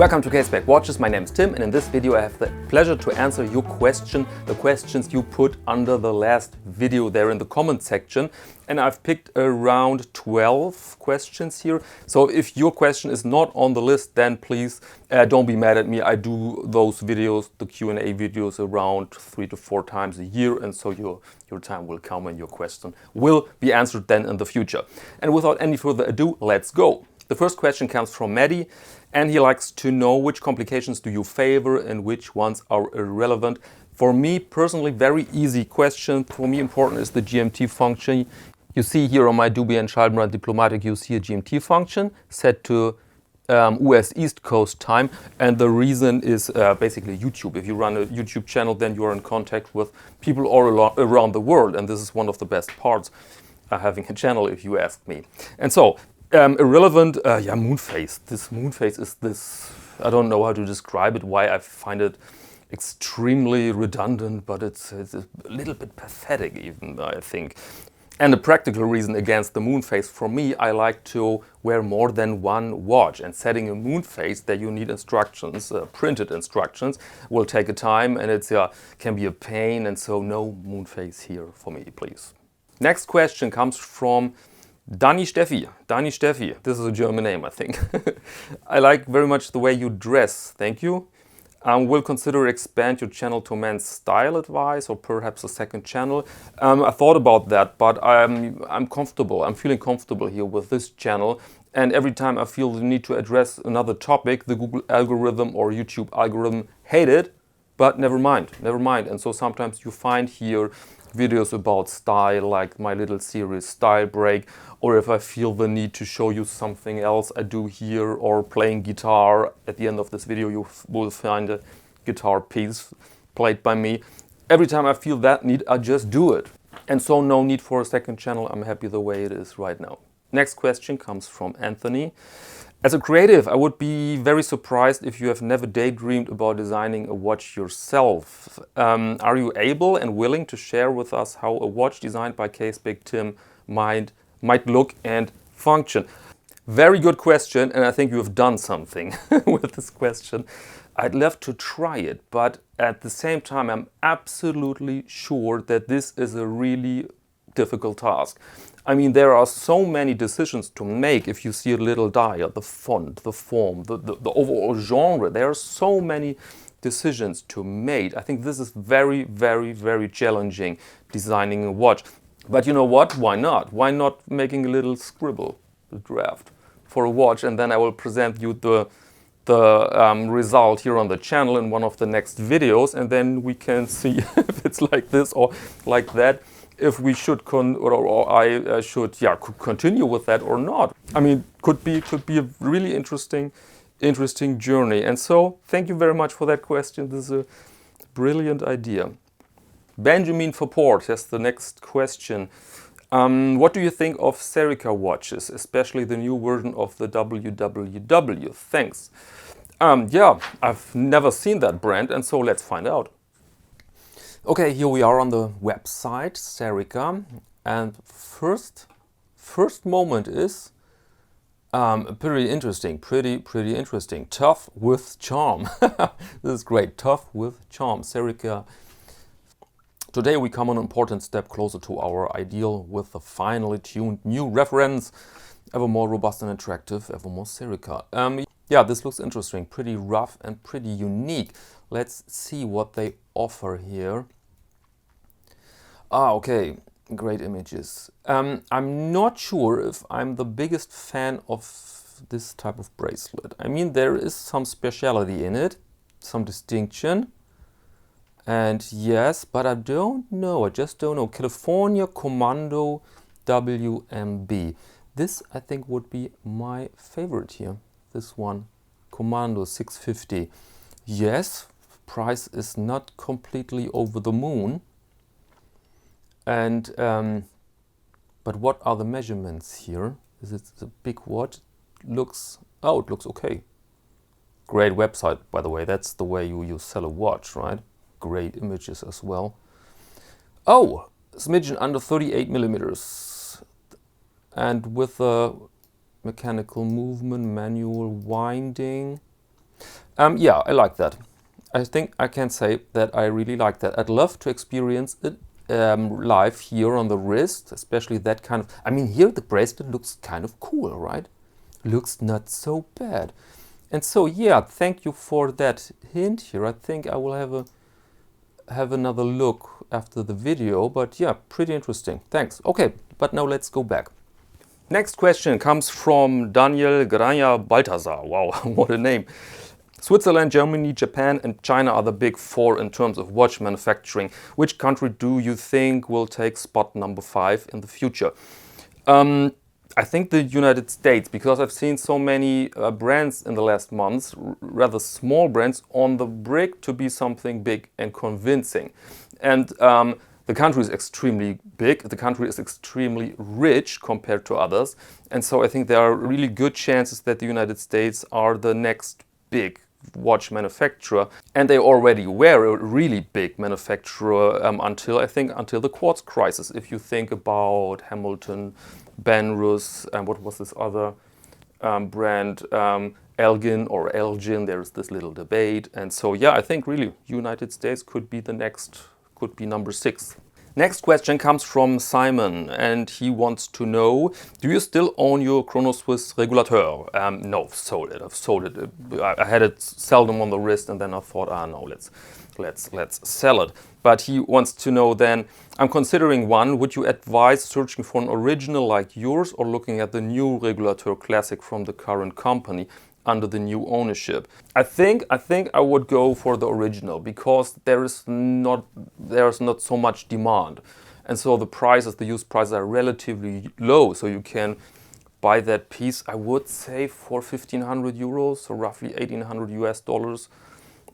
Welcome to Caseback Watches. My name is Tim, and in this video I have the pleasure to answer your question, the questions you put under the last video there in the comment section. And I've picked around 12 questions here. So if your question is not on the list, then please don't be mad at me. I do those videos, the Q&A videos, around 3 to 4 times a year, and so your time will come and your question will be answered then in the future. And without any further ado, let's go. The first question comes from Maddie, and he likes to know which complications do you favor and which ones are irrelevant. For me personally, very easy question. For me important is the GMT function. You see here on my Tourbillon Schallbrand Diplomatic, you see a GMT function set to US East Coast time, and the reason is basically YouTube. If you run a YouTube channel, then you are in contact with people all around the world, and this is one of the best parts having a channel, if you ask me. And so irrelevant, yeah, moon phase. This moon phase is this, I don't know how to describe it, why I find it extremely redundant, but it's a little bit pathetic even, I think. And a practical reason against the moon phase, for me, I like to wear more than one watch, and setting a moon phase that you need instructions, printed instructions, will take a time, and it's can be a pain, and so no moon phase here for me, please. Next question comes from Dani Steffi. Dani Steffi, this is a German name, I think. I like very much the way you dress, thank you. Will consider expand your channel to men's style advice or perhaps a second channel. I thought about that, but I'm comfortable. I'm feeling comfortable here with this channel. And every time I feel the need to address another topic, the Google algorithm or YouTube algorithm hate it, but never mind. And so sometimes you find here videos about style, like my little series Style Break, or if I feel the need to show you something else I do here, or playing guitar. At the end of this video you will find a guitar piece played by me. Every time I feel that need, I just do it. And so no need for a second channel. I'm happy the way it is right now. Next question comes from Anthony. As a creative, I would be very surprised if you have never daydreamed about designing a watch yourself. Are you able and willing to share with us how a watch designed by Caseback Tim might look and function? Very good question, and I think you have done something with this question. I'd love to try it, but at the same time I'm absolutely sure that this is a really difficult task. I mean, there are so many decisions to make. If you see a little dial, the font, the form, the overall genre, there are so many decisions to make. I think this is very, very, very challenging, designing a watch. But you know what? Why not? Why not making a little scribble, the draft for a watch, and then I will present you the result here on the channel in one of the next videos, and then we can see if it's like this or like that. If we should I should continue with that or not. I mean, could be a really interesting journey. And so thank you very much for that question. This is a brilliant idea. Benjamin Faport has the next question. What do you think of Serica watches, especially the new version of the WWW? Thanks. Yeah, I've never seen that brand, and so let's find out. Okay, here we are on the website, Serica, and first moment is pretty interesting, pretty interesting. Tough with charm. This is great, tough with charm, Serica. Today we come an important step closer to our ideal with the finely tuned new reference, ever more robust and attractive, ever more Serica. Yeah, this looks interesting, pretty rough and pretty unique. Let's see what they offer here. Okay, great images. I'm not sure if I'm the biggest fan of this type of bracelet. I mean, there is some speciality in it, some distinction. And yes, but I don't know, I just don't know. California Commando WMB. This, I think, would be my favorite here. This one, Commando 650. Yes, price is not completely over the moon. And but what are the measurements here? Is it a big watch? It looks okay. Great website, by the way. That's the way you sell a watch, right? Great images as well. Oh, smidgen under 38 millimeters, and with a mechanical movement, manual winding. Yeah, I like that. I think I can say that I really like that. I'd love to experience it live here on the wrist, especially that kind of... I mean, here the bracelet looks kind of cool, right? Looks not so bad. And so, yeah, thank you for that hint here. I think I will have another look after the video, but yeah, pretty interesting. Thanks. Okay, but now let's go back. Next question comes from Daniel Granja Balthazar. Wow, what a name. Switzerland, Germany, Japan and China are the big four in terms of watch manufacturing. Which country do you think will take spot number 5 in the future? I think the United States, because I've seen so many brands in the last months, rather small brands, on the brink to be something big and convincing. And the country is extremely big, the country is extremely rich compared to others. And so I think there are really good chances that the United States are the next big watch manufacturer, and they already were a really big manufacturer until the quartz crisis. If you think about Hamilton, Benrus, and what was this other brand, Elgin or Elgin, there's this little debate. And so yeah, I think really United States could be the next, could be number 6. Next question comes from Simon, and he wants to know, do you still own your Chronoswiss Regulateur? No, I've sold it. I've sold it. I had it seldom on the wrist, and then I thought, no, let's sell it. But he wants to know then, I'm considering one. Would you advise searching for an original like yours or looking at the new Regulateur Classic from the current company under the new ownership? I think I would go for the original, because there's not so much demand, and so the prices, the used prices, are relatively low. So you can buy that piece, I would say, for 1,500 euros, so roughly 1,800 US dollars,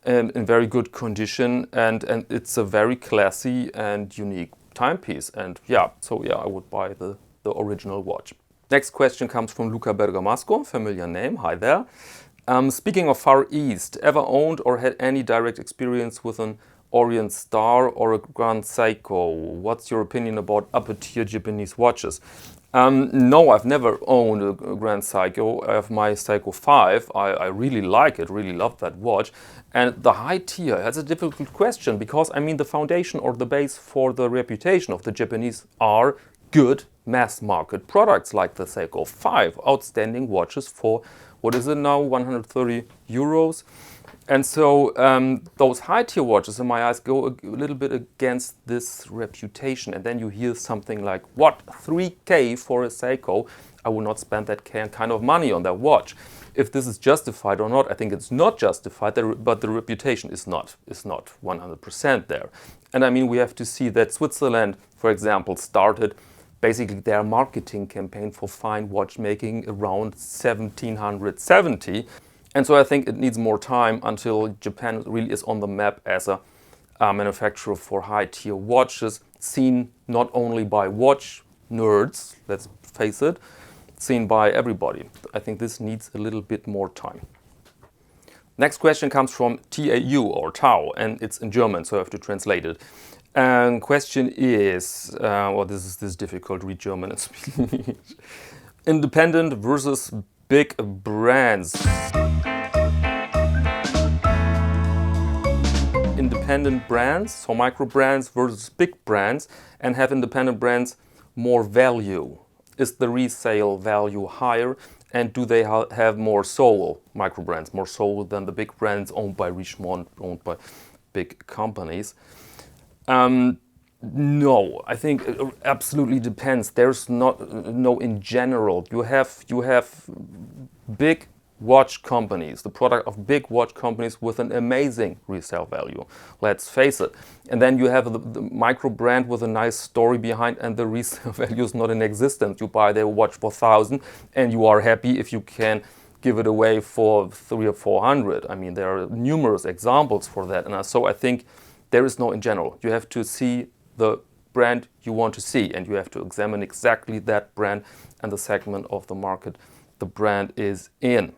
in very good condition, and it's a very classy and unique timepiece. And yeah, so yeah, I would buy the original watch. Next question comes from Luca Bergamasco, familiar name, hi there. Speaking of Far East, ever owned or had any direct experience with an Orient Star or a Grand Seiko? What's your opinion about upper tier Japanese watches? No, I've never owned a Grand Seiko. I have my Seiko 5. I really like it, really love that watch. And the high tier, that's a difficult question, because I mean the foundation or the base for the reputation of the Japanese are good mass market products like the Seiko 5, outstanding watches for, what is it now, 130 euros. And so those high tier watches in my eyes go a little bit against this reputation. And then you hear something like, what, 3K for a Seiko? I will not spend that kind of money on that watch. If this is justified or not, I think it's not justified, but the reputation is not 100% there. And I mean, we have to see that Switzerland, for example, started basically their marketing campaign for fine watchmaking around 1770. And so I think it needs more time until Japan really is on the map as a manufacturer for high-tier watches, seen not only by watch nerds, let's face it, seen by everybody. I think this needs a little bit more time. Next question comes from TAU or Tau, and it's in German, so I have to translate it. And question is, this is difficult to read German and speak. Independent versus big brands. Independent brands, so microbrands versus big brands, and have independent brands more value? Is the resale value higher, and do they have more soul, microbrands, more soul than the big brands owned by Richemont, owned by big companies? No, I think it absolutely depends. There's no in general. You have big watch companies, the product of big watch companies with an amazing resale value. Let's face it. And then you have the micro brand with a nice story behind, and the resale value is not in existence. You buy their watch for 1,000 and you are happy if you can give it away for 300 or 400. I mean, there are numerous examples for that. And so I think there is no in general. You have to see the brand you want to see, and you have to examine exactly that brand and the segment of the market the brand is in.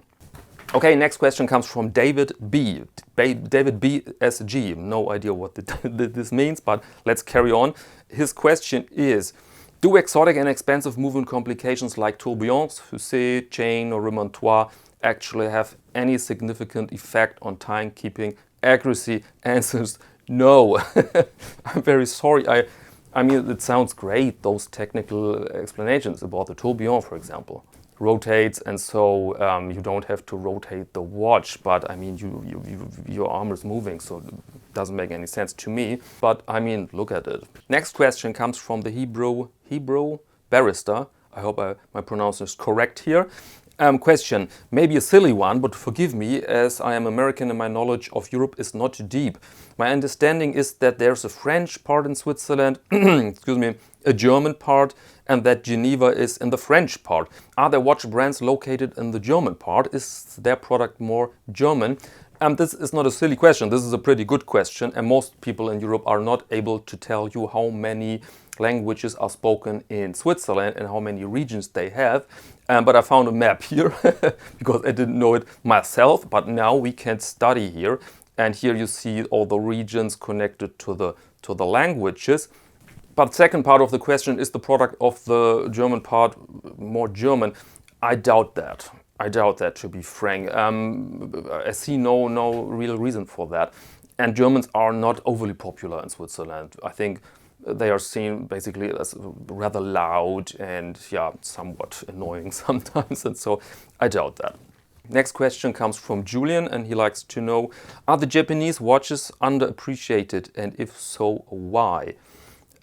Okay, next question comes from David B. David B. SG. No idea what this means, but let's carry on. His question is, do exotic and expensive movement complications like tourbillons, fusée, chain or remontoir actually have any significant effect on timekeeping accuracy? Answers no. I'm very sorry. I mean, it sounds great, those technical explanations about the tourbillon, for example. Rotates, and so you don't have to rotate the watch, but I mean, your arm is moving, so it doesn't make any sense to me. But I mean, look at it. Next question comes from the Hebrew barrister. I hope my pronunciation is correct here. Question, maybe a silly one, but forgive me, as I am American and my knowledge of Europe is not deep. My understanding is that there's a French part in Switzerland, excuse me, a German part, and that Geneva is in the French part. Are there watch brands located in the German part? Is their product more German? This is not a silly question. This is a pretty good question, and most people in Europe are not able to tell you how many languages are spoken in Switzerland and how many regions they have. But I found a map here because I didn't know it myself, but now we can study here. And here you see all the regions connected to the languages. But second part of the question, is the product of the German part more German? I doubt that. I doubt that, to be frank. I see no real reason for that. And Germans are not overly popular in Switzerland. I think they are seen basically as rather loud and, yeah, somewhat annoying sometimes. And so I doubt that. Next question comes from Julian, and he likes to know, are the Japanese watches underappreciated, and if so, why?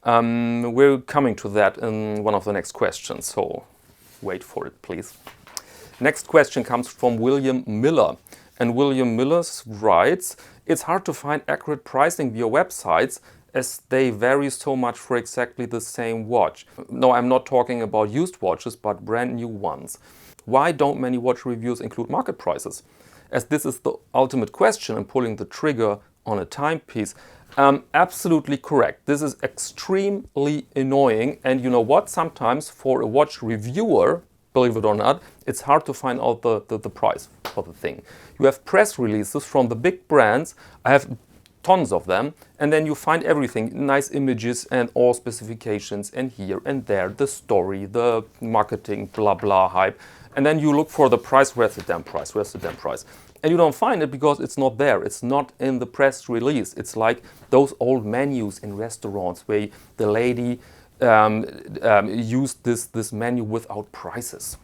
We're coming to that in one of the next questions, so wait for it, please. Next question comes from William Miller, and William Miller writes, it's hard to find accurate pricing via websites as they vary so much for exactly the same watch. No, I'm not talking about used watches, but brand new ones. Why don't many watch reviews include market prices? As this is the ultimate question in pulling the trigger on a timepiece. Absolutely correct. This is extremely annoying, and you know what? Sometimes for a watch reviewer, believe it or not, it's hard to find out the price for the thing. You have press releases from the big brands. I have tons of them, and then you find everything, nice images and all specifications, and here and there the story, the marketing, blah blah hype, and then you look for the price. Where's the damn price? Where's the damn price? And you don't find it because it's not there. It's not in the press release. It's like those old menus in restaurants where the lady used this menu without prices.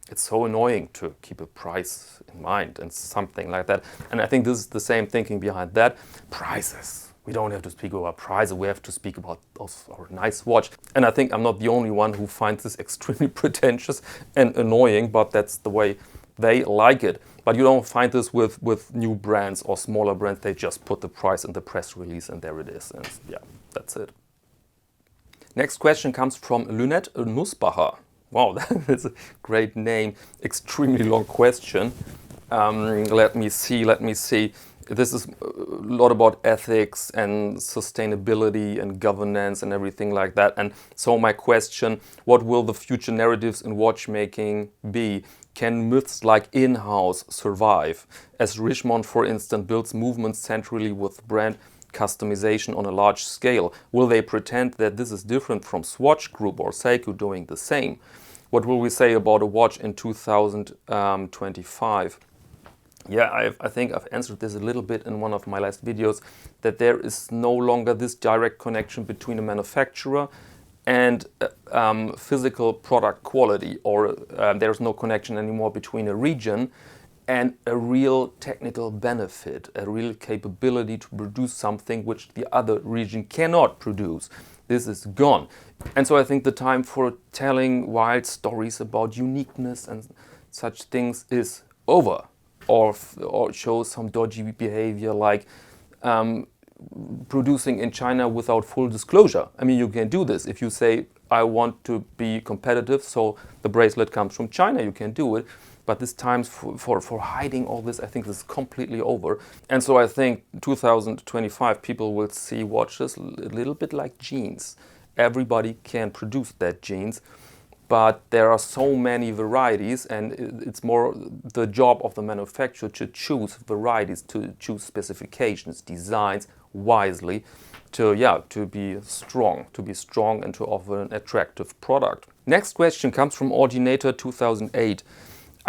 It's so annoying to keep a price in mind and something like that. And I think this is the same thinking behind that. Prices. We don't have to speak about prices. We have to speak about our nice watch. And I think I'm not the only one who finds this extremely pretentious and annoying, but that's the way they like it. But you don't find this with new brands or smaller brands. They just put the price in the press release and there it is. And yeah, that's it. Next question comes from Lynette Nussbacher. Wow, that's a great name. Extremely long question. Let me see. This is a lot about ethics and sustainability and governance and everything like that. And so my question, what will the future narratives in watchmaking be? Can myths like Inhouse survive? As Richemont, for instance, builds movements centrally with brand customization on a large scale. Will they pretend that this is different from Swatch Group or Seiko doing the same? What will we say about a watch in 2025? Yeah, I think I've answered this a little bit in one of my last videos, that there is no longer this direct connection between a manufacturer and physical product quality, or there's no connection anymore between a region and a real technical benefit, a real capability to produce something which the other region cannot produce. This is gone. And so I think the time for telling wild stories about uniqueness and such things is over. Or show some dodgy behavior like producing in China without full disclosure. I mean, you can do this. If you say, I want to be competitive, so the bracelet comes from China, you can do it. But this time for hiding all this, I think this is completely over. And so I think 2025 people will see watches a little bit like jeans. Everybody can produce that jeans, but there are so many varieties, and it's more the job of the manufacturer to choose varieties, to choose specifications, designs wisely, to be strong and to offer an attractive product. Next question comes from Ordinator 2008.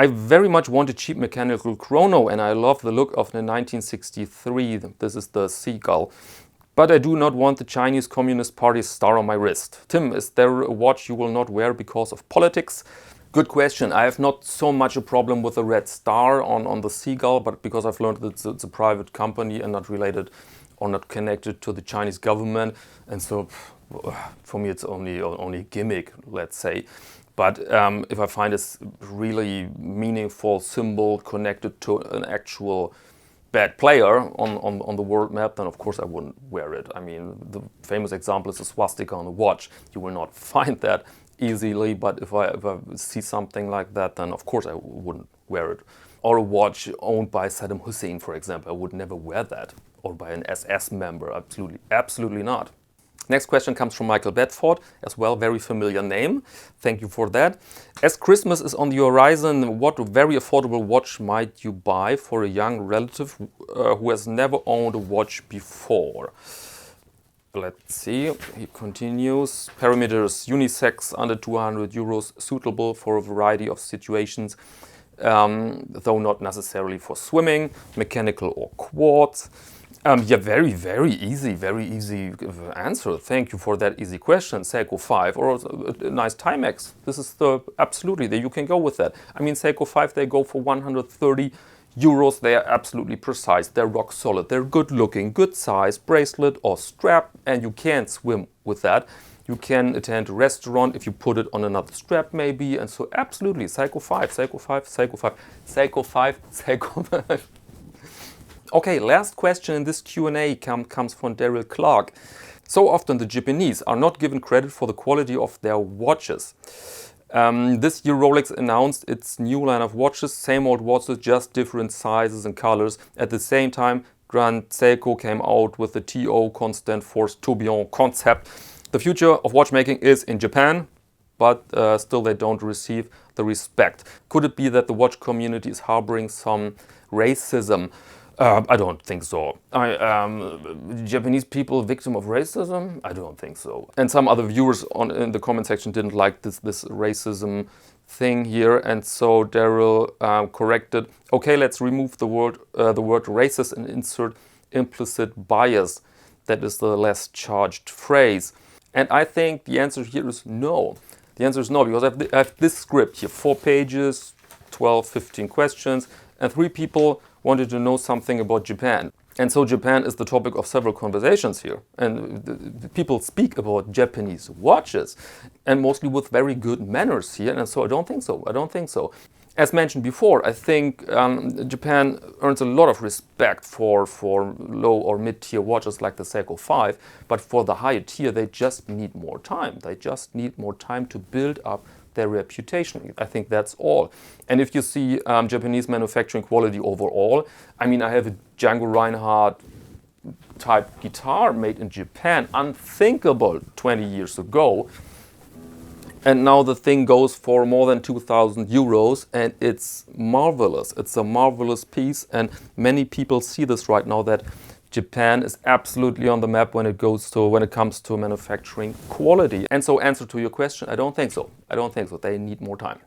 I very much want a cheap mechanical chrono, and I love the look of the 1963. This is the Seagull. But I do not want the Chinese Communist Party star on my wrist. Tim, is there a watch you will not wear because of politics? Good question. I have not so much a problem with the red star on the Seagull, but because I've learned that it's a private company and not related or not connected to the Chinese government. And so for me, it's only a gimmick, let's say. But if I find a really meaningful symbol connected to an actual bad player on the world map, then of course I wouldn't wear it. I mean, the famous example is the swastika on a watch. You will not find that easily, but if I see something like that, then of course I wouldn't wear it. Or a watch owned by Saddam Hussein, for example, I would never wear that. Or by an SS member, absolutely not. Next question comes from Michael Bedford, as well, very familiar name. Thank you for that. As Christmas is on the horizon, what very affordable watch might you buy for a young relative who has never owned a watch before? Let's see, he continues. Parameters, unisex, under 200 euros, suitable for a variety of situations, though not necessarily for swimming, mechanical or quartz. Yeah, very easy answer. Thank you for that easy question. Seiko 5 or a nice Timex. This is absolutely, you can go with that. I mean, Seiko 5, they go for 130 euros. They are absolutely precise. They're rock solid. They're good looking, good size, bracelet or strap, and you can swim with that. You can attend a restaurant if you put it on another strap maybe, and so absolutely, Seiko 5, Seiko 5, Seiko 5, Seiko 5, Seiko 5. Okay, last question in this Q&A comes from Daryl Clark. So often the Japanese are not given credit for the quality of their watches. This year Rolex announced its new line of watches, same old watches, just different sizes and colors. At the same time, Grand Seiko came out with the TO Constant Force Tourbillon concept. The future of watchmaking is in Japan, but still they don't receive the respect. Could it be that the watch community is harboring some racism? I don't think so. Japanese people victim of racism? I don't think so. And some other viewers in the comment section didn't like this racism thing here, and so Daryl corrected. Okay, let's remove the word racist and insert implicit bias. That is the less charged phrase. And I think the answer here is no. The answer is no, because I have this script here, 4 pages, 12, 15 questions, and 3 people wanted to know something about Japan. And so Japan is the topic of several conversations here. And the people speak about Japanese watches, and mostly with very good manners here. And so I don't think so. As mentioned before, I think Japan earns a lot of respect for low or mid-tier watches like the Seiko 5, but for the higher tier, they just need more time. They just need more time to build up their reputation. I think that's all. And if you see Japanese manufacturing quality overall, I mean, I have a Django Reinhardt type guitar made in Japan, unthinkable 20 years ago. And now the thing goes for more than 2,000 euros, and it's marvelous. It's a marvelous piece, and many people see this right now, that Japan is absolutely on the map when it comes to manufacturing quality. And so, answer to your question, I don't think so. They need more time.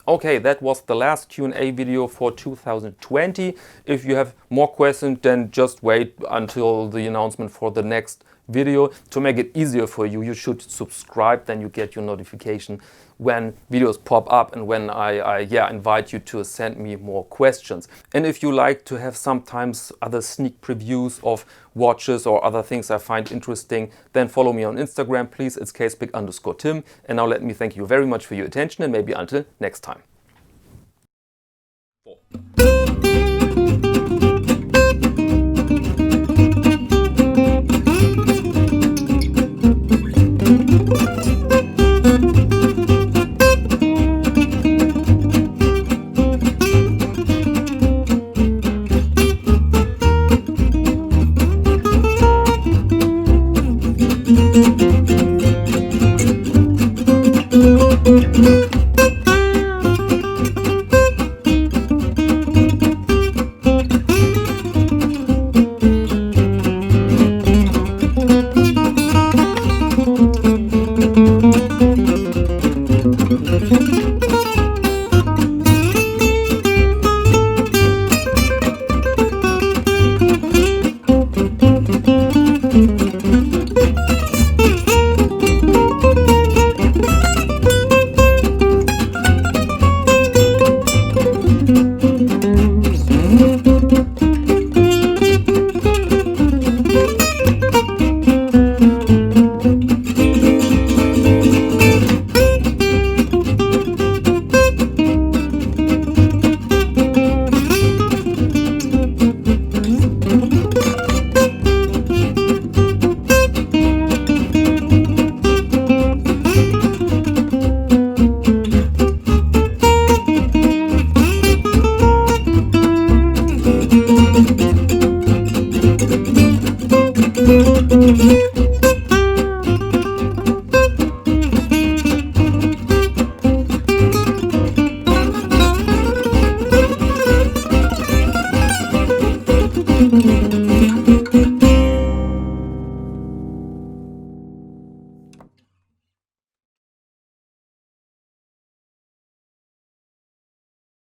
Okay, that was the last Q&A video for 2020. If you have more questions, then just wait until the announcement for the next video. To make it easier for you, you should subscribe, then you get your notification when videos pop up and when I invite you to send me more questions. And if you like to have sometimes other sneak previews of watches or other things I find interesting, then follow me on Instagram, please. It's Caseback_Tim. And now let me thank you very much for your attention, and maybe until next time.